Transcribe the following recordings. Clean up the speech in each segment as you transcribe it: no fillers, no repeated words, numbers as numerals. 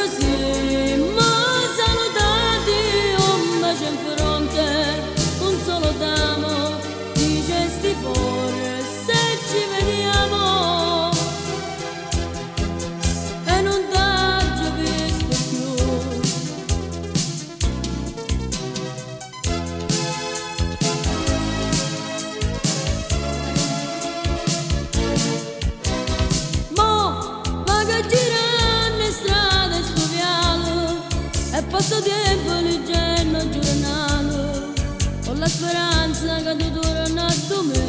ci siamo salutati, un bacio in fronte, un solo d'amo, di gesti forse ci vediamo e non t'ho già visto più. Mo va che girando in strada e sto viale e passa tempo leggendo il giornale con la speranza che tu torni a me.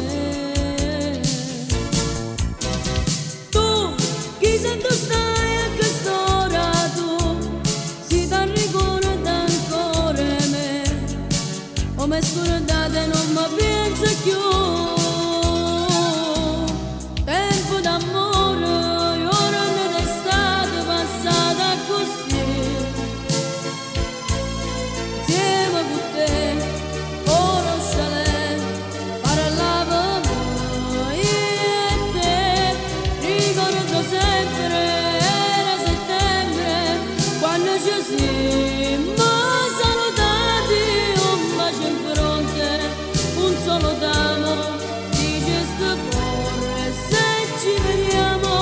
Tu, chi se tu stai a quest'ora tu, si ti ricorda ancora me, o me scordate non mi penso più. Tempo d'amore, ora d'estate passata così, insieme con te, ora chalet, parlavamo io e te, ricordo sempre, era settembre, quando ci siamo salutati, un bacio in fronte, un solo d'amo, di gesto forse ci vediamo.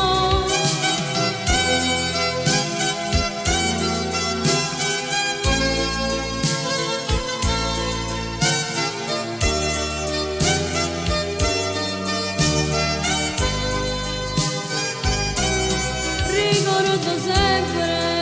Ricordo sempre